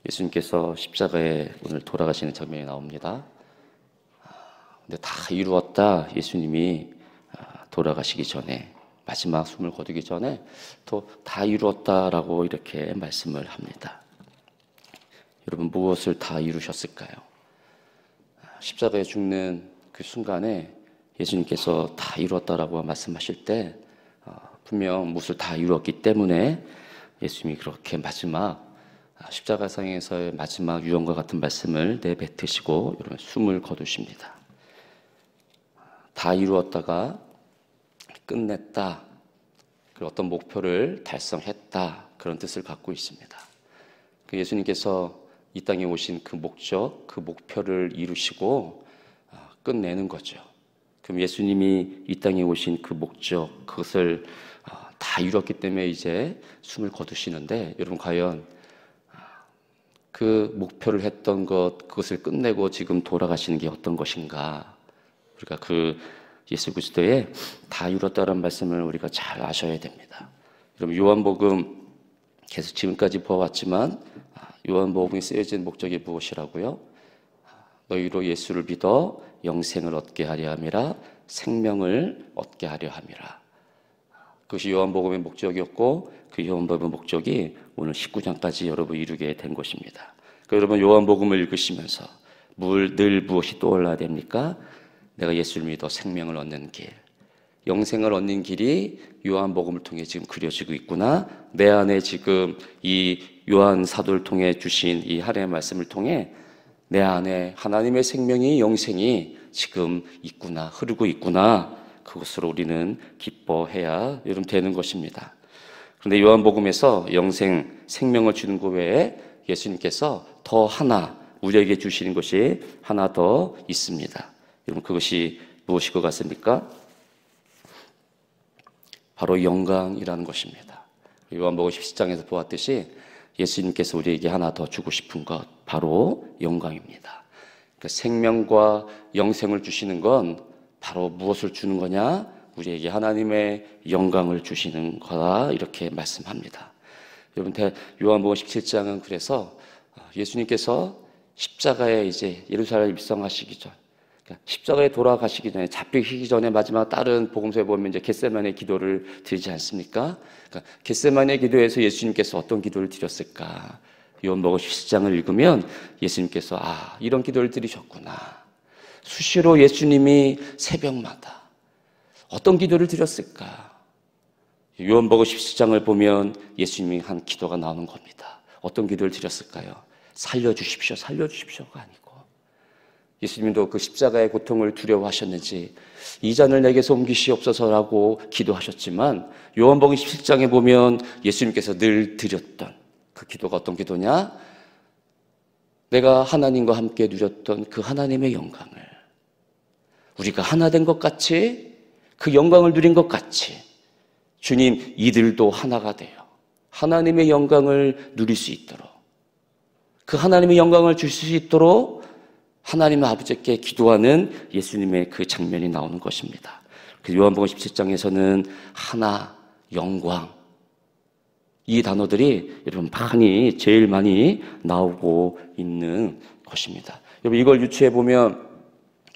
예수님께서 십자가에 오늘 돌아가시는 장면이 나옵니다. 근데 다 이루었다. 예수님이 돌아가시기 전에, 마지막 숨을 거두기 전에 또 다 이루었다라고 이렇게 말씀을 합니다. 여러분, 무엇을 다 이루셨을까요? 십자가에 죽는 그 순간에 예수님께서 다 이루었다라고 말씀하실 때 분명 무엇을 다 이루었기 때문에 예수님이 그렇게 마지막 십자가상에서의 마지막 유언과 같은 말씀을 내뱉으시고 여러분 숨을 거두십니다. 다 이루었다가 끝냈다, 그 어떤 목표를 달성했다, 그런 뜻을 갖고 있습니다. 그 예수님께서 이 땅에 오신 그 목적, 그 목표를 이루시고 끝내는 거죠. 그럼 예수님이 이 땅에 오신 그 목적, 그것을 다 이뤘기 때문에 이제 숨을 거두시는데, 여러분 과연 그 목표를 했던 것, 그것을 끝내고 지금 돌아가시는 게 어떤 것인가? 우리가 그 예수 그리스도의 다 이뤘다는 말씀을 우리가 잘 아셔야 됩니다. 여러분, 요한복음 계속 지금까지 보아왔지만 요한복음이 쓰여진 목적이 무엇이라고요? 너희로 예수를 믿어 영생을 얻게 하려 함이라, 생명을 얻게 하려 함이라. 그것이 요한복음의 목적이었고, 그 요한복음의 목적이 오늘 19장까지 여러분 이루게 된 것입니다. 그러니까 여러분, 요한복음을 읽으시면서 늘 무엇이 떠올라야 됩니까? 내가 예수를 믿어 생명을 얻는 길, 영생을 얻는 길이 요한복음을 통해 지금 그려지고 있구나. 내 안에 지금 이 요한 사도를 통해 주신 이 하나님의 말씀을 통해 내 안에 하나님의 생명이, 영생이 지금 있구나, 흐르고 있구나. 그것으로 우리는 기뻐해야 여러분 되는 것입니다. 그런데 요한복음에서 영생, 생명을 주는 것 외에 예수님께서 더 하나 우리에게 주시는 것이 하나 더 있습니다. 여러분, 그것이 무엇일 것 같습니까? 바로 영광이라는 것입니다. 요한복음 17장에서 보았듯이 예수님께서 우리에게 하나 더 주고 싶은 것, 바로 영광입니다. 그러니까 생명과 영생을 주시는 건 바로 무엇을 주는 거냐? 우리에게 하나님의 영광을 주시는 거다, 이렇게 말씀합니다. 여러분, 요한복음 17장은 그래서 예수님께서 십자가에 이제 예루살렘 입성하시기 전, 그러니까 십자가에 돌아가시기 전에, 잡히기 전에 마지막 다른 복음서에 보면 이제 겟세마네 기도를 드리지 않습니까? 그러니까 겟세마네 기도에서 예수님께서 어떤 기도를 드렸을까? 요한복음 17장을 읽으면 예수님께서 이런 기도를 드리셨구나. 수시로 예수님이 새벽마다 어떤 기도를 드렸을까? 요한복음 17장을 보면 예수님이 한 기도가 나오는 겁니다. 어떤 기도를 드렸을까요? 살려주십시오, 살려주십시오가 아니고, 예수님도 그 십자가의 고통을 두려워하셨는지 이 잔을 내게서 옮기시옵소서라고 기도하셨지만, 요한복음 17장에 보면 예수님께서 늘 드렸던 그 기도가 어떤 기도냐? 내가 하나님과 함께 누렸던 그 하나님의 영광을, 우리가 하나 된 것 같이, 그 영광을 누린 것 같이 주님, 이들도 하나가 되어 하나님의 영광을 누릴 수 있도록, 그 하나님의 영광을 줄 수 있도록 하나님 아버지께 기도하는 예수님의 그 장면이 나오는 것입니다. 그 요한복음 17장에서는 하나, 영광, 이 단어들이 여러분 제일 많이 나오고 있는 것입니다. 여러분, 이걸 유추해 보면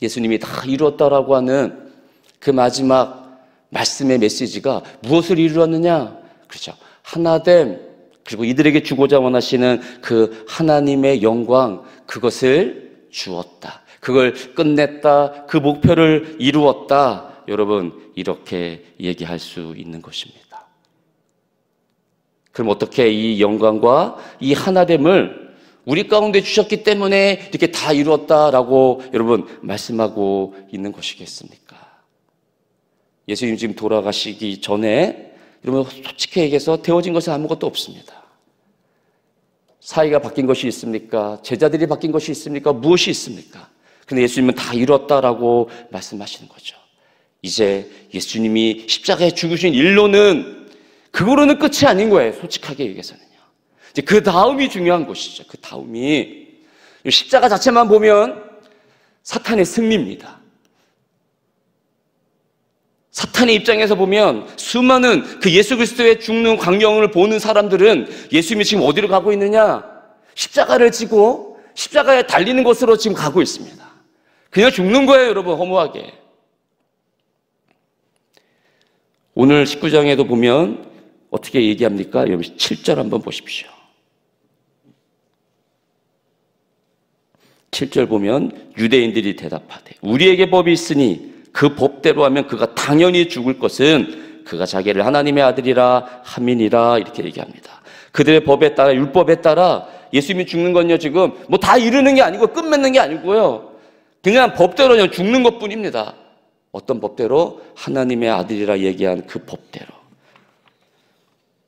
예수님이 다 이루었다라고 하는 그 마지막 말씀의 메시지가 무엇을 이루었느냐? 그렇죠. 하나됨, 그리고 이들에게 주고자 원하시는 그 하나님의 영광, 그것을 주었다, 그걸 끝냈다, 그 목표를 이루었다. 여러분, 이렇게 얘기할 수 있는 것입니다. 그럼 어떻게 이 영광과 이 하나됨을 우리 가운데 주셨기 때문에 이렇게 다 이루었다라고 여러분 말씀하고 있는 것이겠습니까? 예수님 지금 돌아가시기 전에 여러분 솔직히 얘기해서 되어진 것은 아무것도 없습니다. 사회가 바뀐 것이 있습니까? 제자들이 바뀐 것이 있습니까? 무엇이 있습니까? 근데 예수님은 다 이뤘다라고 말씀하시는 거죠. 이제 예수님이 십자가에 죽으신 일로는, 그거로는 끝이 아닌 거예요. 솔직하게 얘기해서는요. 이제 그 다음이 중요한 것이죠. 그 다음이, 십자가 자체만 보면 사탄의 승리입니다. 사탄의 입장에서 보면 수많은 그 예수 그리스도의 죽는 광경을 보는 사람들은 예수님이 지금 어디로 가고 있느냐? 십자가를 지고 십자가에 달리는 곳으로 지금 가고 있습니다. 그냥 죽는 거예요, 여러분, 허무하게. 오늘 19장에도 보면 어떻게 얘기합니까? 여러분 7절 한번 보십시오. 7절 보면 유대인들이 대답하되 우리에게 법이 있으니 그 법대로 하면 그가 당연히 죽을 것은 그가 자기를 하나님의 아들이라 함이니라 이렇게 얘기합니다. 그들의 법에 따라 율법에 따라 예수님이 죽는 건요 지금 뭐 다 이루는 게 아니고 끝맺는 게 아니고요. 그냥 법대로 그냥 죽는 것뿐입니다. 어떤 법대로? 하나님의 아들이라 얘기한 그 법대로.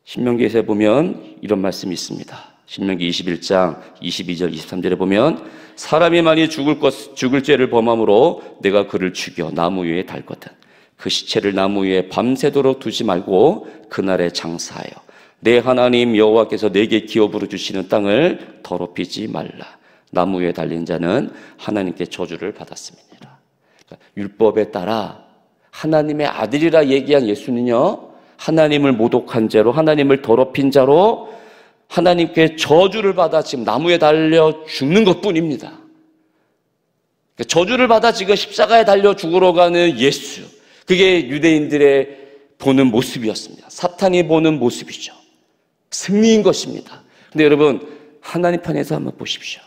신명기에서 보면 이런 말씀이 있습니다. 신명기 21장 22절 23절에 보면 사람이 많이 죽을 죄를 범함으로 내가 그를 죽여 나무 위에 달거든 그 시체를 나무 위에 밤새도록 두지 말고 그날에 장사하여 내 하나님 여호와께서 내게 기업으로 주시는 땅을 더럽히지 말라. 나무 위에 달린 자는 하나님께 저주를 받았습니다. 그러니까 율법에 따라 하나님의 아들이라 얘기한 예수는요 하나님을 모독한 죄로 하나님을 더럽힌 자로 하나님께 저주를 받아 지금 나무에 달려 죽는 것뿐입니다. 그러니까 저주를 받아 지금 십자가에 달려 죽으러 가는 예수, 그게 유대인들의 보는 모습이었습니다. 사탄이 보는 모습이죠. 승리인 것입니다. 근데 여러분 하나님 편에서 한번 보십시오.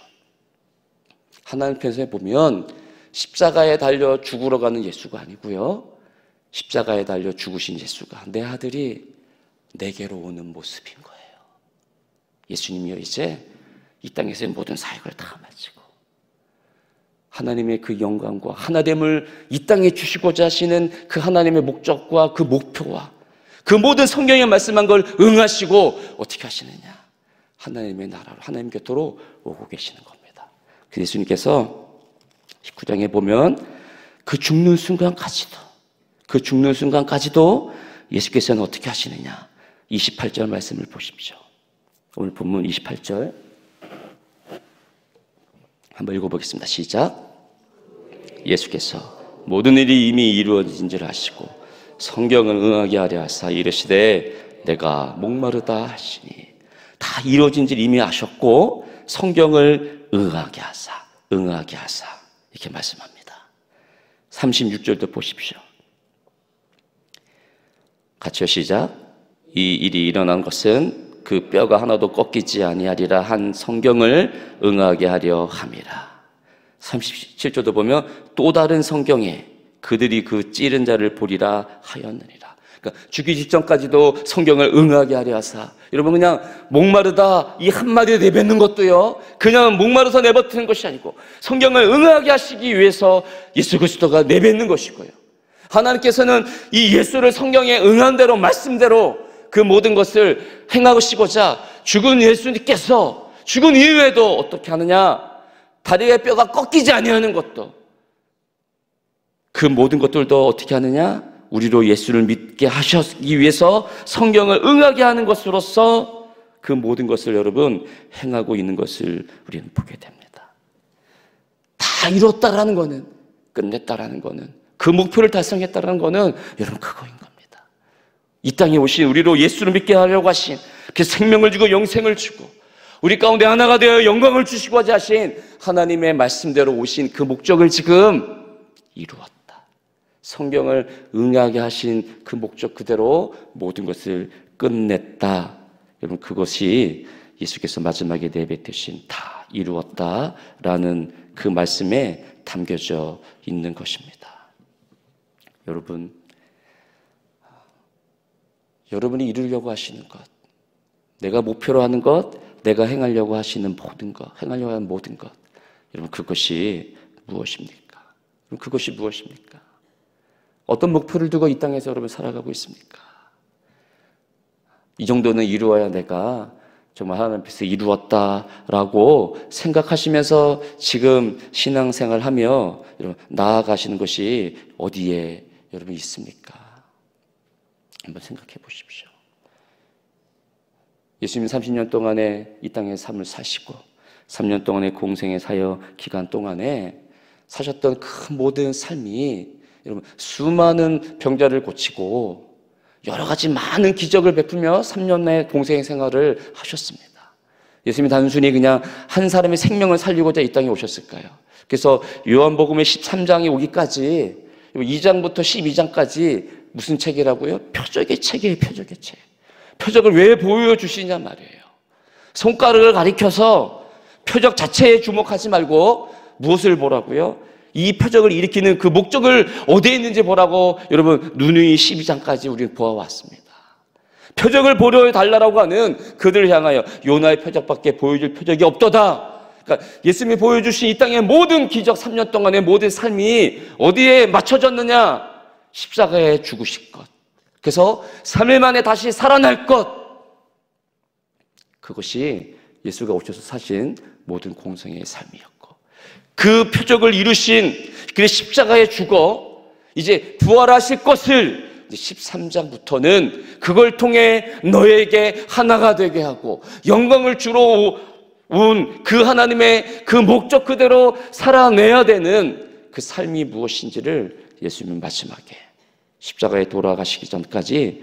하나님 편에서 보면 십자가에 달려 죽으러 가는 예수가 아니고요, 십자가에 달려 죽으신 예수가 내 아들이 내게로 오는 모습인 거예요. 예수님이요 이제 이 땅에서의 모든 사역을 다 마치고 하나님의 그 영광과 하나됨을 이 땅에 주시고자 하시는 그 하나님의 목적과 그 목표와 그 모든 성경에 말씀한 걸 응하시고 어떻게 하시느냐? 하나님의 나라로 하나님 곁으로 오고 계시는 겁니다. 그 예수님께서 19장에 보면 그 죽는 순간까지도 예수께서는 어떻게 하시느냐? 28절 말씀을 보십시오. 오늘 본문 28절 한번 읽어보겠습니다. 시작. 예수께서 모든 일이 이미 이루어진 줄 아시고 성경을 응하게 하려 하사 이르시되 내가 목마르다 하시니, 다 이루어진 줄 이미 아셨고 성경을 응하게 하사 이렇게 말씀합니다. 36절도 보십시오. 같이요 시작. 이 일이 일어난 것은 그 뼈가 하나도 꺾이지 아니하리라 한 성경을 응하게 하려 함이라. 37절도 보면 또 다른 성경에 그들이 그 찌른 자를 보리라 하였느니라. 그러니까 죽기 직전까지도 성경을 응하게 하려 하사. 여러분 그냥 목마르다 이 한마디에 내뱉는 것도요 그냥 목마르서 내뱉는 것이 아니고 성경을 응하게 하시기 위해서 예수 그리스도가 내뱉는 것이고요, 하나님께서는 이 예수를 성경에 응한 대로 말씀대로 그 모든 것을 행하시고자 죽은 예수님께서 죽은 이후에도 어떻게 하느냐? 다리의 뼈가 꺾이지 아니하는 것도, 그 모든 것들도 어떻게 하느냐? 우리로 예수를 믿게 하시기 위해서 성경을 응하게 하는 것으로서 그 모든 것을 여러분 행하고 있는 것을 우리는 보게 됩니다. 다 이뤘다라는 거는, 끝냈다라는 거는, 그 목표를 달성했다라는 거는 여러분 그거인 겁니다. 이 땅에 오신 우리로 예수를 믿게 하려고 하신 그 생명을 주고 영생을 주고 우리 가운데 하나가 되어 영광을 주시고자 하신 하나님의 말씀대로 오신 그 목적을 지금 이루었다. 성경을 응하게 하신 그 목적 그대로 모든 것을 끝냈다. 여러분 그것이 예수께서 마지막에 내뱉으신 다 이루었다라는 그 말씀에 담겨져 있는 것입니다. 여러분이 이루려고 하시는 것, 내가 목표로 하는 것, 내가 행하려고 하시는 모든 것, 행하려고 하는 모든 것, 여러분 그것이 무엇입니까? 그것이 무엇입니까? 어떤 목표를 두고 이 땅에서 여러분 살아가고 있습니까? 이 정도는 이루어야 내가 정말 하나님 앞에서 이루었다라고 생각하시면서 지금 신앙생활하며 여러분 나아가시는 것이 어디에 여러분 있습니까? 한번 생각해 보십시오. 예수님 30년 동안에 이 땅의 삶을 사시고 3년 동안의 공생의 사역 기간 동안에 사셨던 그 모든 삶이 여러분 수많은 병자를 고치고 여러 가지 많은 기적을 베풀며 3년 내 공생의 생활을 하셨습니다. 예수님이 단순히 그냥 한 사람의 생명을 살리고자 이 땅에 오셨을까요? 그래서 요한복음의 13장에 오기까지 2장부터 12장까지 무슨 책이라고요? 표적의 책이에요. 표적의 책. 표적을 왜 보여주시냐 말이에요. 손가락을 가리켜서 표적 자체에 주목하지 말고 무엇을 보라고요? 이 표적을 일으키는 그 목적을 어디에 있는지 보라고 여러분 누누이 12장까지 우리는 보아왔습니다. 표적을 보려 달라고 하는 그들을 향하여 요나의 표적밖에 보여줄 표적이 없도다. 그러니까 예수님이 보여주신 이 땅의 모든 기적 3년 동안의 모든 삶이 어디에 맞춰졌느냐? 십자가에 죽으실 것. 그래서 3일 만에 다시 살아날 것. 그것이 예수가 오셔서 사신 모든 공생의 삶이었고, 그 표적을 이루신 그 십자가에 죽어 이제 부활하실 것을 13장부터는 그걸 통해 너에게 하나가 되게 하고 영광을 주러 온 그 하나님의 그 목적 그대로 살아내야 되는 그 삶이 무엇인지를 예수님은 마지막에 십자가에 돌아가시기 전까지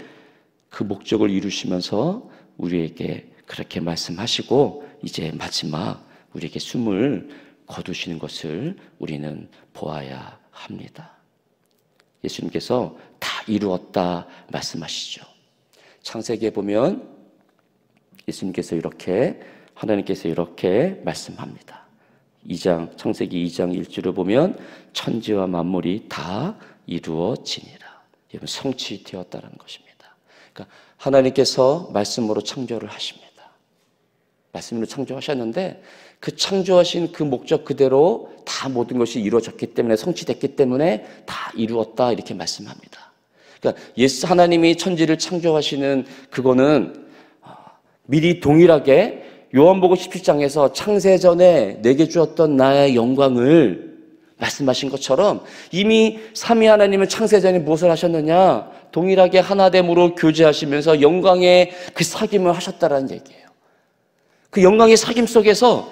그 목적을 이루시면서 우리에게 그렇게 말씀하시고 이제 마지막 우리에게 숨을 거두시는 것을 우리는 보아야 합니다. 예수님께서 다 이루었다 말씀하시죠. 창세기에 보면 하나님께서 이렇게 말씀합니다. 창세기 2장 1절을 보면 천지와 만물이 다 이루어지니라. 여러분, 성취되었다는 것입니다. 그러니까 하나님께서 말씀으로 창조를 하십니다. 말씀으로 창조하셨는데 그 창조하신 그 목적 그대로 다 모든 것이 이루어졌기 때문에, 성취됐기 때문에 다 이루었다 이렇게 말씀합니다. 그러니까 하나님이 천지를 창조하시는 그거는 미리 동일하게 요한복음 17장에서 창세전에 내게 주었던 나의 영광을 말씀하신 것처럼 이미 삼위 하나님은 창세전에 무엇을 하셨느냐? 동일하게 하나됨으로 교제하시면서 영광의 그 사귐을 하셨다라는 얘기예요. 그 영광의 사귐 속에서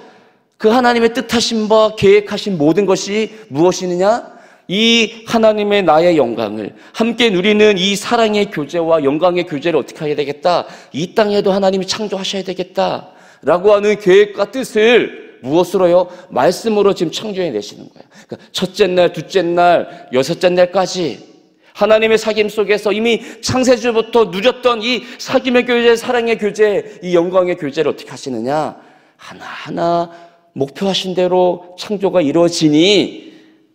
그 하나님의 뜻하신 바 계획하신 모든 것이 무엇이느냐? 이 하나님의 나의 영광을 함께 누리는 이 사랑의 교제와 영광의 교제를 어떻게 해야 되겠다? 이 땅에도 하나님이 창조하셔야 되겠다 라고 하는 계획과 뜻을 무엇으로요? 말씀으로 지금 창조해 내시는 거예요. 그러니까 첫째 날, 둘째 날, 여섯째 날까지 하나님의 사귐 속에서 이미 창세주부터 누렸던 이 사귐의 교제, 사랑의 교제, 이 영광의 교제를 어떻게 하시느냐? 하나하나 목표하신 대로 창조가 이루어지니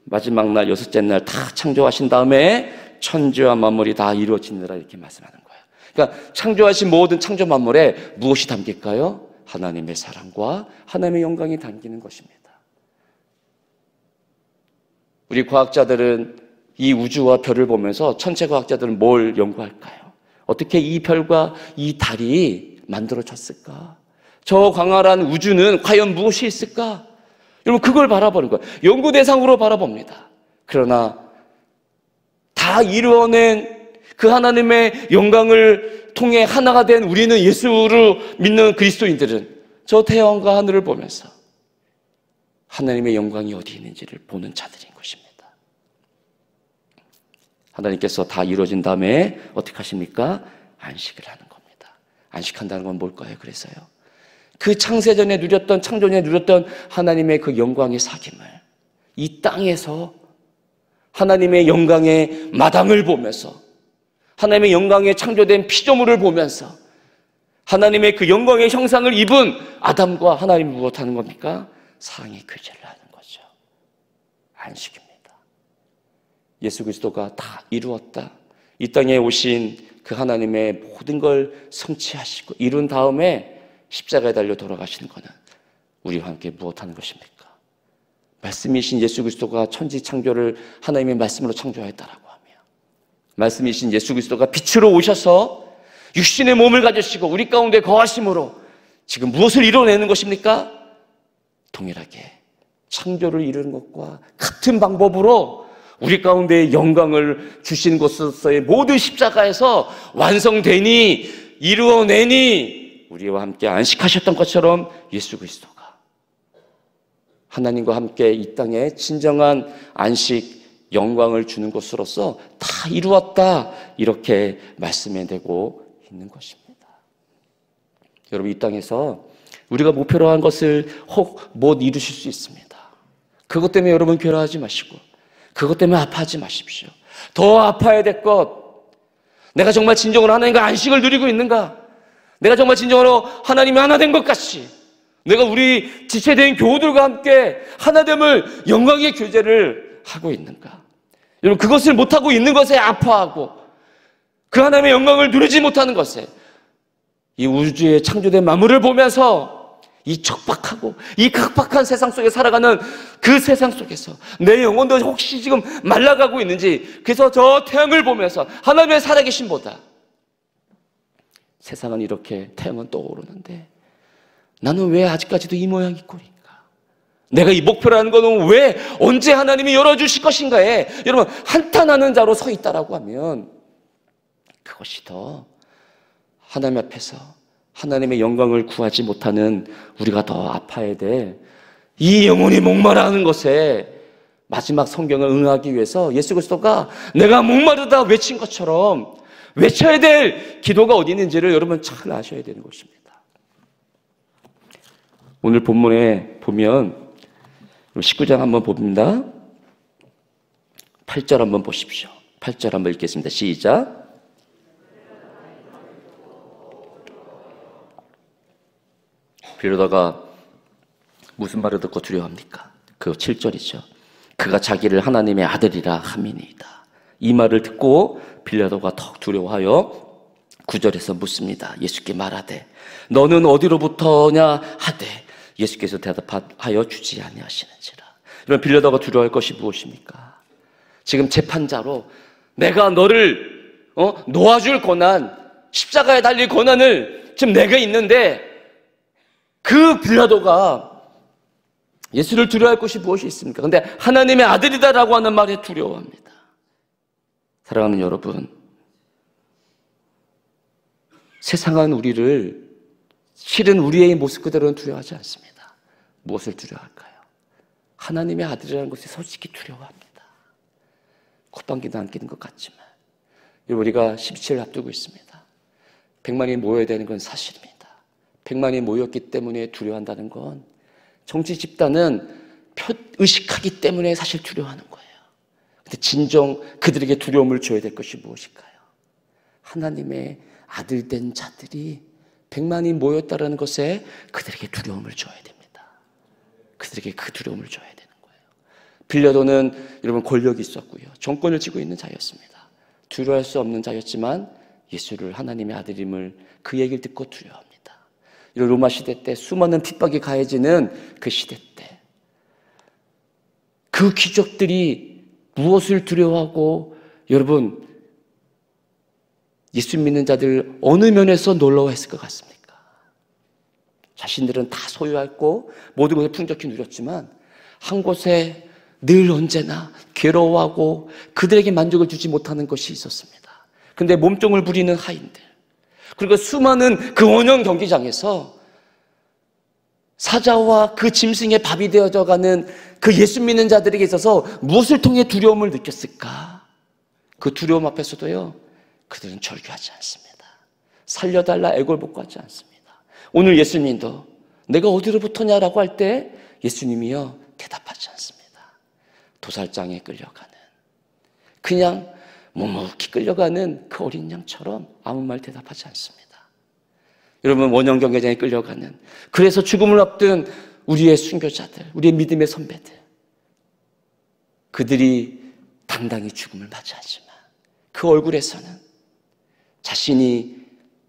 마지막 날, 여섯째 날 다 창조하신 다음에 천지와 만물이 다 이루어지느라 이렇게 말씀하는 거예요. 그러니까 창조하신 모든 창조 만물에 무엇이 담길까요? 하나님의 사랑과 하나님의 영광이 담기는 것입니다. 우리 과학자들은 이 우주와 별을 보면서 천체 과학자들은 뭘 연구할까요? 어떻게 이 별과 이 달이 만들어졌을까? 저 광활한 우주는 과연 무엇이 있을까? 여러분, 그걸 바라보는 거예요. 연구 대상으로 바라봅니다. 그러나 다 이루어낸 그 하나님의 영광을 통해 하나가 된 우리는, 예수를 믿는 그리스도인들은 저 태양과 하늘을 보면서 하나님의 영광이 어디 있는지를 보는 자들인 것입니다. 하나님께서 다 이루어진 다음에 어떻게 하십니까? 안식을 하는 겁니다. 안식한다는 건 뭘까요? 그래서요, 그 창세전에 누렸던, 창조전에 누렸던 하나님의 그 영광의 사귐을 이 땅에서 하나님의 영광의 마당을 보면서, 하나님의 영광의 창조된 피조물을 보면서 하나님의 그 영광의 형상을 입은 아담과 하나님이 무엇하는 겁니까? 사랑의 교제를 하는 거죠. 안식입니다. 예수 그리스도가 다 이루었다. 이 땅에 오신 그 하나님의 모든 걸 성취하시고 이룬 다음에 십자가에 달려 돌아가시는 것은 우리와 함께 무엇하는 것입니까? 말씀이신 예수 그리스도가 천지 창조를 하나님의 말씀으로 창조하였다라고 하며, 말씀이신 예수 그리스도가 빛으로 오셔서 육신의 몸을 가지시고 우리 가운데 거하심으로 지금 무엇을 이뤄내는 것입니까? 동일하게 창조를 이루는 것과 같은 방법으로 우리 가운데 영광을 주신 것으로서의 모든 십자가에서 완성되니, 이루어내니 우리와 함께 안식하셨던 것처럼 예수 그리스도가 하나님과 함께 이 땅에 진정한 안식, 영광을 주는 것으로서 다 이루었다, 이렇게 말씀해내고 있는 것입니다. 여러분, 이 땅에서 우리가 목표로 한 것을 혹 못 이루실 수 있습니다. 그것 때문에 여러분 괴로워하지 마시고, 그것 때문에 아파하지 마십시오. 더 아파야 될 것, 내가 정말 진정으로 하나님과 안식을 누리고 있는가? 내가 정말 진정으로 하나님이 하나 된 것 같이, 내가 우리 지체된 교우들과 함께 하나됨을 영광의 교제를 하고 있는가? 여러분, 그것을 못하고 있는 것에 아파하고, 그 하나님의 영광을 누리지 못하는 것에, 이 우주의 창조된 만물을 보면서 이 척박하고 이 각박한 세상 속에 살아가는 그 세상 속에서 내 영혼도 혹시 지금 말라가고 있는지, 그래서 저 태양을 보면서 하나님의 살아계심보다, 세상은 이렇게 태양은 떠오르는데 나는 왜 아직까지도 이 모양이 꼴인가? 내가 이 목표라는 것은 왜 언제 하나님이 열어주실 것인가에 여러분 한탄하는 자로 서 있다라고 하면, 그것이 더 하나님 앞에서 하나님의 영광을 구하지 못하는 우리가 더 아파야 돼. 이 영혼이 목마르는 것에 마지막 성경을 응하기 위해서 예수 그리스도가 내가 목마르다 외친 것처럼 외쳐야 될 기도가 어디 있는지를 여러분 잘 아셔야 되는 것입니다. 오늘 본문에 보면 19장 한번 봅니다. 8절 한번 보십시오. 8절 한번 읽겠습니다. 시작. 빌려다가 무슨 말을 듣고 두려워합니까? 그 7절이죠. 그가 자기를 하나님의 아들이라 함이니이다. 이 말을 듣고 빌라도가 더욱 두려워하여 9절에서 묻습니다. 예수께 말하되 너는 어디로부터냐 하되 예수께서 대답하여 주지 아니하시는지라. 이런 빌라도가 두려워할 것이 무엇입니까? 지금 재판자로 내가 너를 놓아줄 권한, 십자가에 달릴 권한을 지금 내가 있는데, 그 빌라도가 예수를 두려워할 것이 무엇이 있습니까? 그런데 하나님의 아들이다라고 하는 말에 두려워합니다. 사랑하는 여러분, 세상은 우리를 실은 우리의 모습 그대로는 두려워하지 않습니다. 무엇을 두려워할까요? 하나님의 아들이라는 것이 솔직히 두려워합니다. 콧방귀도 안 끼는 것 같지만 우리가 17을 앞두고 있습니다. 100만이 모여야 되는 건 사실입니다. 100만이 모였기 때문에 두려워한다는 건 정치 집단은 의식하기 때문에 사실 두려워하는 거예요. 근데 진정 그들에게 두려움을 줘야 될 것이 무엇일까요? 하나님의 아들 된 자들이 100만이 모였다는 것에 그들에게 두려움을 줘야 됩니다. 그들에게 그 두려움을 줘야 되는 거예요. 빌라도는 여러분 권력이 있었고요, 정권을 쥐고 있는 자였습니다. 두려워할 수 없는 자였지만 예수를 하나님의 아들임을 그 얘기를 듣고 두려워합니다. 이런 로마 시대 때 수많은 핍박이 가해지는 그 시대 때 그 귀족들이 무엇을 두려워하고, 여러분 예수 믿는 자들 어느 면에서 놀라워했을 것 같습니까? 자신들은 다 소유했고 모든 것을 풍족히 누렸지만 한 곳에 늘 언제나 괴로워하고 그들에게 만족을 주지 못하는 것이 있었습니다. 그런데 몸종을 부리는 하인들, 그리고 수많은 그 원형 경기장에서 사자와 그 짐승의 밥이 되어져가는 그 예수 믿는 자들에게 있어서 무엇을 통해 두려움을 느꼈을까? 그 두려움 앞에서도요, 그들은 절규하지 않습니다. 살려달라 애걸복고 하지 않습니다. 오늘 예수님도 내가 어디로부터냐라고 할 때 예수님이요 대답하지 않습니다. 도살장에 끌려가는, 그냥 묵묵히 끌려가는 그 어린 양처럼 아무 말 대답하지 않습니다. 여러분, 원형 경계장에 끌려가는, 그래서 죽음을 앞둔 우리의 순교자들, 우리의 믿음의 선배들, 그들이 당당히 죽음을 맞이하지만 그 얼굴에서는 자신이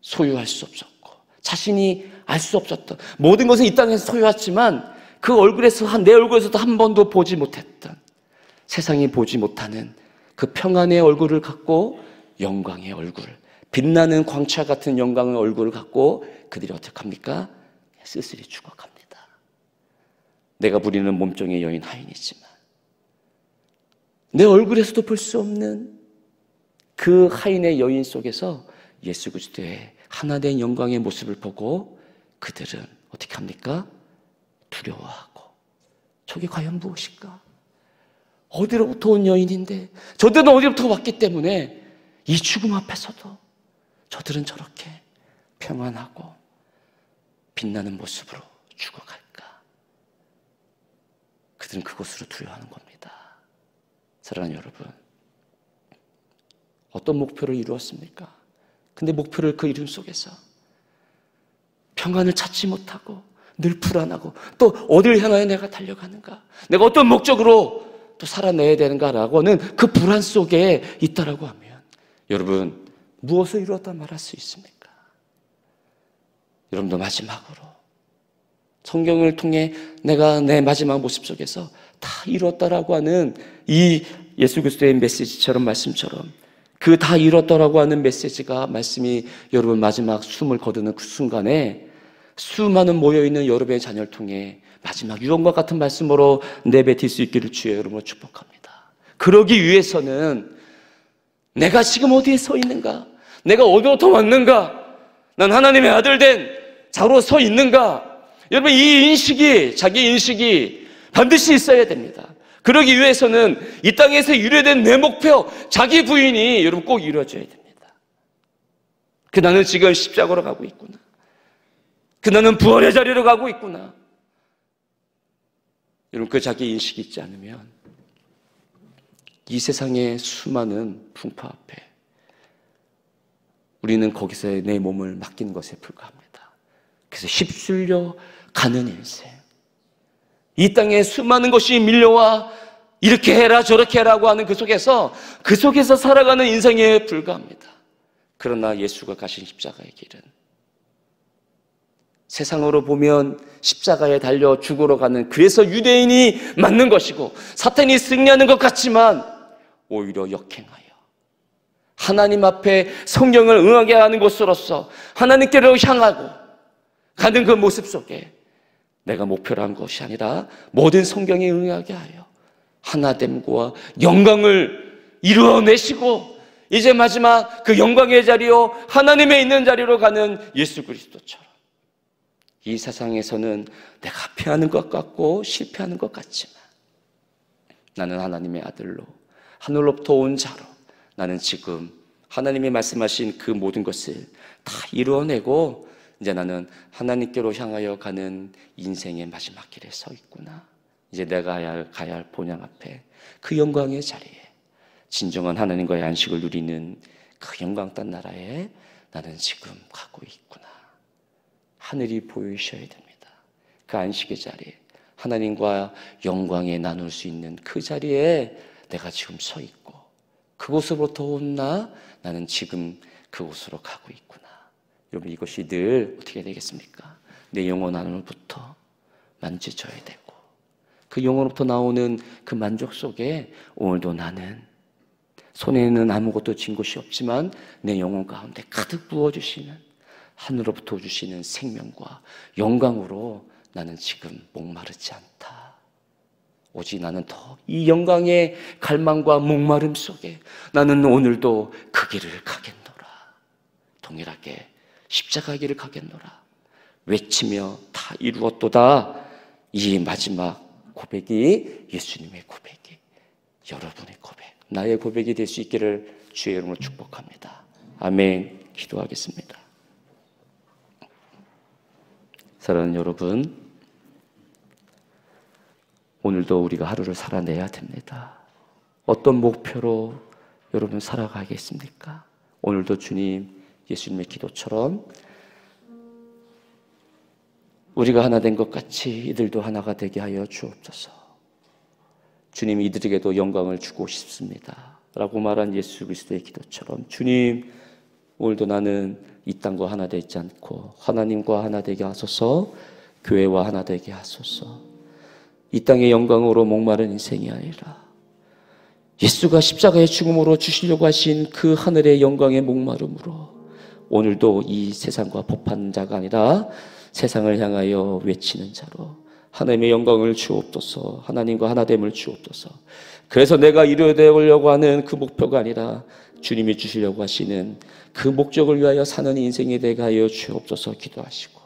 소유할 수 없었고 자신이 알 수 없었던 모든 것을 이 땅에서 소유했지만 그 얼굴에서, 내 얼굴에서도 한 번도 보지 못했던, 세상이 보지 못하는 그 평안의 얼굴을 갖고, 영광의 얼굴, 빛나는 광채 같은 영광의 얼굴을 갖고 그들이 어떻게 합니까? 쓸쓸히 죽어갑니다. 내가 부리는 몸종의 여인 하인이지만 내 얼굴에서도 볼 수 없는 그 하인의 여인 속에서 예수 그리스도의 하나된 영광의 모습을 보고 그들은 어떻게 합니까? 두려워하고, 저게 과연 무엇일까? 어디로부터 온 여인인데, 저들은 어디로부터 왔기 때문에 이 죽음 앞에서도 저들은 저렇게 평안하고 빛나는 모습으로 죽어갈까? 그들은 그것으로 두려워하는 겁니다. 사랑하는 여러분, 어떤 목표를 이루었습니까? 근데 목표를 그 이름 속에서 평안을 찾지 못하고 늘 불안하고 또 어디를 향하여 내가 달려가는가? 내가 어떤 목적으로 또 살아내야 되는가라고는 그 불안 속에 있다라고 하면 여러분 무엇을 이루었다 말할 수 있습니까? 여러분도 마지막으로 성경을 통해 내가 내 마지막 모습 속에서 다 이루었다라고 하는 이 예수 그리스도의 메시지처럼 말씀처럼 그 다 이뤘다라고 하는 메시지가 말씀이 여러분 마지막 숨을 거두는 그 순간에 수많은 모여있는 여러분의 자녀를 통해 마지막 유언과 같은 말씀으로 내뱉을 수 있기를 주여 여러분을 축복합니다. 그러기 위해서는 내가 지금 어디에 서 있는가? 내가 어디로부터 왔는가? 난 하나님의 아들 된 자로 서 있는가? 여러분 이 인식이 자기 인식이 반드시 있어야 됩니다. 그러기 위해서는 이 땅에서 이루어된 내 목표, 자기 부인이 여러분 꼭 이루어져야 됩니다. 나는 지금 십자가로 가고 있구나. 나는 부활의 자리로 가고 있구나. 여러분 그 자기 인식이 있지 않으면 이 세상의 수많은 풍파 앞에 우리는 거기서 내 몸을 맡기는 것에 불과합니다. 그래서 휩쓸려 가는 인생, 이 땅에 수많은 것이 밀려와 이렇게 해라 저렇게 해라고 하는 그 속에서 살아가는 인생에 불과합니다. 그러나 예수가 가신 십자가의 길은 세상으로 보면 십자가에 달려 죽으러 가는, 그래서 유대인이 맞는 것이고 사탄이 승리하는 것 같지만 오히려 역행하여 하나님 앞에 성경을 응하게 하는 것으로서 하나님께로 향하고 가는 그 모습 속에 내가 목표로 한 것이 아니라 모든 성경에 응하게 하여 하나됨과 영광을 이루어내시고 이제 마지막 그 영광의 자리요 하나님의 있는 자리로 가는 예수 그리스도처럼 이 세상에서는 내가 패하는 것 같고 실패하는 것 같지만 나는 하나님의 아들로 하늘로부터 온 자로 나는 지금 하나님이 말씀하신 그 모든 것을 다 이루어내고 이제 나는 하나님께로 향하여 가는 인생의 마지막 길에 서 있구나. 이제 내가 가야 할 본향 앞에 그 영광의 자리에 진정한 하나님과의 안식을 누리는 그 영광 땅 나라에 나는 지금 가고 있구나. 하늘이 보이셔야 됩니다. 그 안식의 자리에 하나님과 영광에 나눌 수 있는 그 자리에 내가 지금 서 있고 그곳으로부터 온 나는 지금 그곳으로 가고 있구나. 여러분 이것이 늘 어떻게 되겠습니까? 내 영혼 안으로부터 만져져야 되고 그 영혼으로부터 나오는 그 만족 속에 오늘도 나는 손에는 아무것도 쥔 것이 없지만 내 영혼 가운데 가득 부어주시는 하늘로부터 주시는 생명과 영광으로 나는 지금 목마르지 않다. 오직 나는 더 이 영광의 갈망과 목마름 속에 나는 오늘도 그 길을 가겠노라. 동일하게 십자가 길을 가겠노라. 외치며 다 이루었도다. 이 마지막 고백이 예수님의 고백이 여러분의 고백, 나의 고백이 될 수 있기를 주의 이름으로 축복합니다. 아멘. 기도하겠습니다. 사랑하는 여러분, 오늘도 우리가 하루를 살아내야 됩니다. 어떤 목표로 여러분 살아가겠습니까? 오늘도 주님, 예수님의 기도처럼 우리가 하나 된 것 같이 이들도 하나가 되게 하여 주옵소서. 주님, 이들에게도 영광을 주고 싶습니다 라고 말한 예수 그리스도의 기도처럼 주님, 오늘도 나는 이 땅과 하나 되지 않고 하나님과 하나 되게 하소서. 교회와 하나 되게 하소서. 이 땅의 영광으로 목마른 인생이 아니라 예수가 십자가의 죽음으로 주시려고 하신 그 하늘의 영광의 목마름으로 오늘도 이 세상과 법하는 자가 아니라 세상을 향하여 외치는 자로 하나님의 영광을 주옵소서. 하나님과 하나됨을 주옵소서. 그래서 내가 이루어내려고 하는 그 목표가 아니라 주님이 주시려고 하시는 그 목적을 위하여 사는 인생이 되게 하여 주옵소서. 기도하시고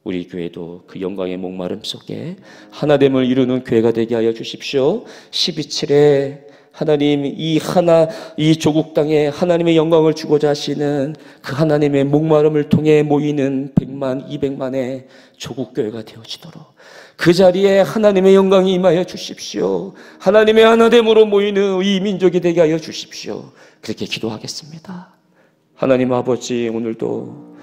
우리 교회도 그 영광의 목마름 속에 하나됨을 이루는 교회가 되게 하여 주십시오. 12.7에 하나님, 이 조국 땅에 하나님의 영광을 주고자 하시는 그 하나님의 목마름을 통해 모이는 100만, 200만의 조국 교회가 되어지도록 그 자리에 하나님의 영광이 임하여 주십시오. 하나님의 하나됨으로 모이는 이 민족이 되게 하여 주십시오. 그렇게 기도하겠습니다. 하나님 아버지, 오늘도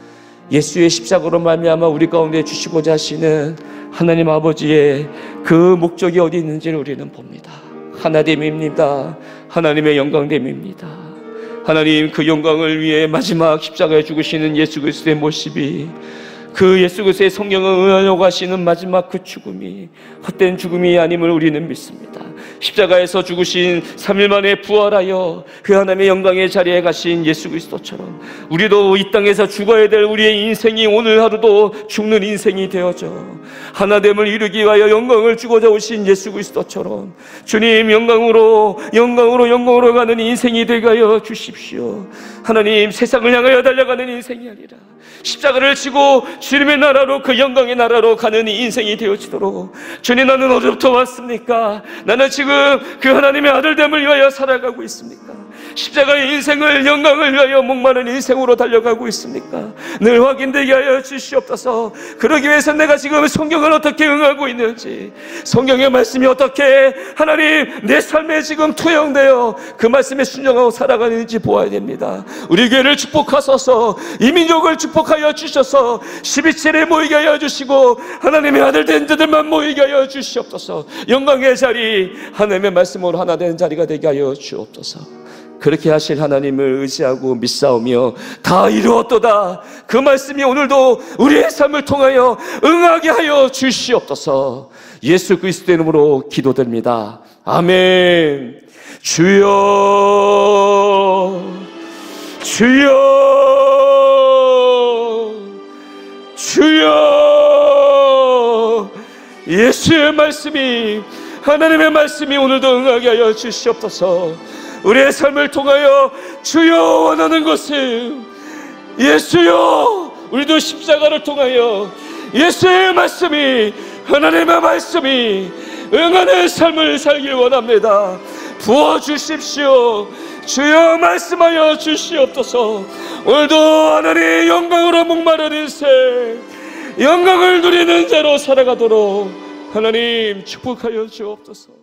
예수의 십자가로 말미암아 우리 가운데 주시고자 하시는 하나님 아버지의 그 목적이 어디 있는지를 우리는 봅니다. 하나됨입니다. 하나님의 영광됨입니다. 하나님, 그 영광을 위해 마지막 십자가에 죽으시는 예수 그리스도의 모습이, 그 예수 그리스도의 성령을 응하려고 하시는 마지막 그 죽음이 헛된 죽음이 아님을 우리는 믿습니다. 십자가에서 죽으신 3일 만에 부활하여 그 하나님의 영광의 자리에 가신 예수 그리스도처럼 우리도 이 땅에서 죽어야 될 우리의 인생이 오늘 하루도 죽는 인생이 되어져 하나됨을 이루기 위하여 영광을 주고자 오신 예수 그리스도처럼 주님, 영광으로 가는 인생이 되게 하여 주십시오. 하나님, 세상을 향하여 달려가는 인생이 아니라 십자가를 지고 주님의 나라로, 그 영광의 나라로 가는 이 인생이 되어지도록. 주님, 나는 어디부터 왔습니까? 나는 지금 그 하나님의 아들됨을 위하여 살아가고 있습니까? 십자가의 인생을, 영광을 위하여 목마른 인생으로 달려가고 있습니까? 늘 확인되게 하여 주시옵소서. 그러기 위해서 내가 지금 성경을 어떻게 응하고 있는지, 성경의 말씀이 어떻게 하나님 내 삶에 지금 투영되어 그 말씀에 순종하고 살아가는지 보아야 됩니다. 우리 교회를 축복하소서. 이 민족을 축복하여 주셔서 12칠에 모이게 하여 주시고 하나님의 아들 된 자들만 모이게 하여 주시옵소서. 영광의 자리, 하나님의 말씀으로 하나 된 자리가 되게 하여 주옵소서. 그렇게 하실 하나님을 의지하고 믿사오며 다 이루었도다, 그 말씀이 오늘도 우리의 삶을 통하여 응하게 하여 주시옵소서. 예수 그리스도의 이름으로 기도드립니다. 아멘. 주여, 주여, 주여. 예수의 말씀이, 하나님의 말씀이 오늘도 응하게 하여 주시옵소서. 우리의 삶을 통하여 주여 원하는 것은, 예수여, 우리도 십자가를 통하여 예수의 말씀이, 하나님의 말씀이 응하는 삶을 살길 원합니다. 부어주십시오. 주여 말씀하여 주시옵소서. 오늘도 하나님의 영광으로 목마른 인생, 영광을 누리는 자로 살아가도록 하나님 축복하여 주옵소서.